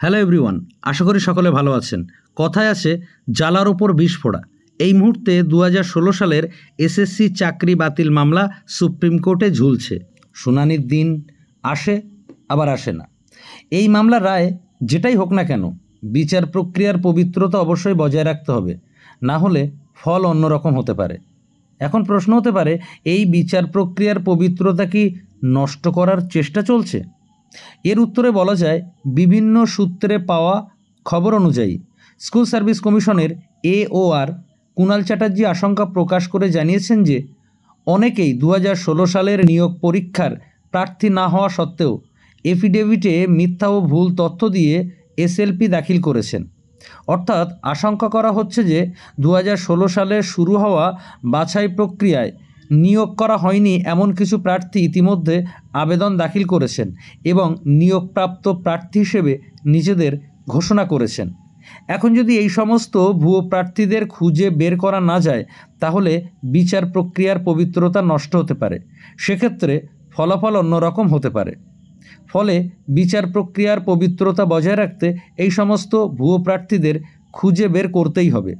Hello everyone, আশা করি সকলে ভালো আছেন। কথায় আছে জ্বালার ওপর বিষ ফোড়া। এই মুহূর্তে 2016 সালের এসএসসি চাকরি বাতিল মামলা সুপ্রিম কোর্টে ঝুলছে। শুনানির দিন আসে আবার আসে না। এই মামলার রায় যেটাই হোক না কেন, বিচার প্রক্রিয়ার পবিত্রতা অবশ্যই বজায় রাখতে হবে, না হলে ফল অন্যরকম হতে পারে। এখন প্রশ্ন হতে পারে, এই বিচার প্রক্রিয়ার পবিত্রতা কি নষ্ট করার চেষ্টা চলছে? এর উত্তরে বলা যায়, বিভিন্ন সূত্রে পাওয়া খবর অনুযায়ী স্কুল সার্ভিস কমিশনের AOR কুণাল চ্যাটার্জি আশঙ্কা প্রকাশ করে জানিয়েছেন যে অনেকেই 2016 সালের নিয়োগ পরীক্ষার প্রার্থী না হওয়া সত্ত্বেও এফিডেভিটে মিথ্যা ও ভুল তথ্য দিয়ে SLP দাখিল করেছেন। অর্থাৎ আশঙ্কা করা হচ্ছে যে 2016 সালে শুরু হওয়া বাছাই প্রক্রিয়ায় নিয়োগ করা হয়নি এমন কিছু প্রার্থী ইতিমধ্যে আবেদন দাখিল করেছেন এবং নিয়োগপ্রাপ্ত প্রার্থী হিসেবে নিজেদের ঘোষণা করেছেন। এখন যদি এই সমস্ত ভুয়ো প্রার্থীদের খুঁজে বের করা না যায়, তাহলে বিচার প্রক্রিয়ার পবিত্রতা নষ্ট হতে পারে। সেক্ষেত্রে ফলাফল অন্যরকম হতে পারে। ফলে বিচার প্রক্রিয়ার পবিত্রতা বজায় রাখতে এই সমস্ত ভুয়ো প্রার্থীদের খুঁজে বের করতেই হবে।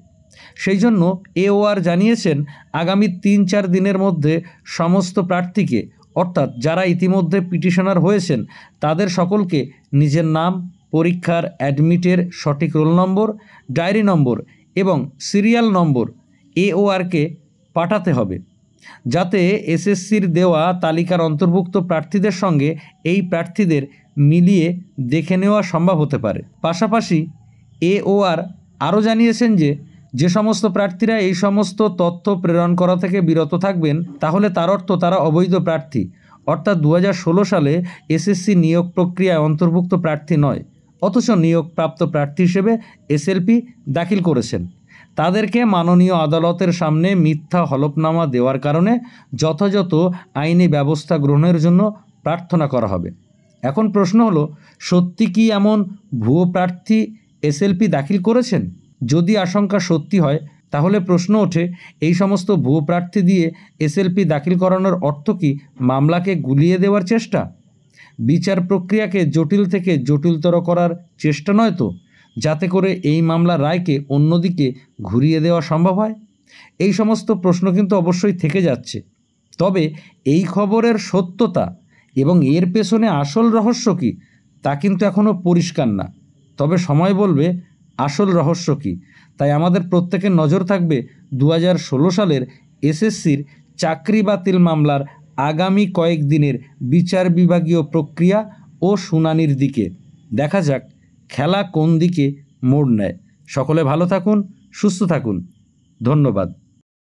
সেই জন্য AOR জানিয়েছেন, আগামী 3-4 দিনের মধ্যে সমস্ত প্রার্থীকে, অর্থাৎ যারা ইতিমধ্যে পিটিশনার হয়েছেন তাদের সকলকে নিজের নাম, পরীক্ষার অ্যাডমিটের সঠিক রোল নম্বর, ডায়েরি নম্বর এবং সিরিয়াল নম্বর AORকে পাঠাতে হবে, যাতে SSCর দেওয়া তালিকার অন্তর্ভুক্ত প্রার্থীদের সঙ্গে এই প্রার্থীদের মিলিয়ে দেখে নেওয়া সম্ভব হতে পারে। পাশাপাশি AOR আরও জানিয়েছেন যে সমস্ত প্রার্থীরা এই সমস্ত তথ্য প্রেরণ করা থেকে বিরত থাকবেন, তাহলে তার অর্থ তারা অবৈধ প্রার্থী, অর্থাৎ 2016 সালে SSC নিয়োগ প্রক্রিয়ায় অন্তর্ভুক্ত প্রার্থী নয়, অথচ নিয়োগপ্রাপ্ত প্রার্থী হিসেবে SLP দাখিল করেছেন। তাদেরকে মাননীয় আদালতের সামনে মিথ্যা হলফনামা দেওয়ার কারণে যথাযথ আইনি ব্যবস্থা গ্রহণের জন্য প্রার্থনা করা হবে। এখন প্রশ্ন হলো, সত্যি কি এমন ভুয়ো প্রার্থী SLP দাখিল করেছেন? যদি আশঙ্কা সত্যি হয়, তাহলে প্রশ্ন ওঠে, এই সমস্ত ভুয়ো প্রার্থী দিয়ে SLP দাখিল করানোর অর্থ কি মামলাকে গুলিয়ে দেওয়ার চেষ্টা? বিচার প্রক্রিয়াকে জটিল থেকে জটিলতর করার চেষ্টা নয় তো, যাতে করে এই মামলার রায়কে অন্যদিকে ঘুরিয়ে দেওয়া সম্ভব হয়? এই সমস্ত প্রশ্ন কিন্তু অবশ্যই থেকে যাচ্ছে। তবে এই খবরের সত্যতা এবং এর পেছনে আসল রহস্য কী, তা কিন্তু এখনও পরিষ্কার না। তবে সময় বলবে আসল রহস্য কী। তাই আমাদের প্রত্যেকের নজর থাকবে 2016 সালের SSCর চাকরি বাতিল মামলার আগামী কয়েকদিনের বিচার বিভাগীয় প্রক্রিয়া ও শুনানির দিকে। দেখা যাক খেলা কোন দিকে মোড় নেয়। সকলে ভালো থাকুন, সুস্থ থাকুন। ধন্যবাদ।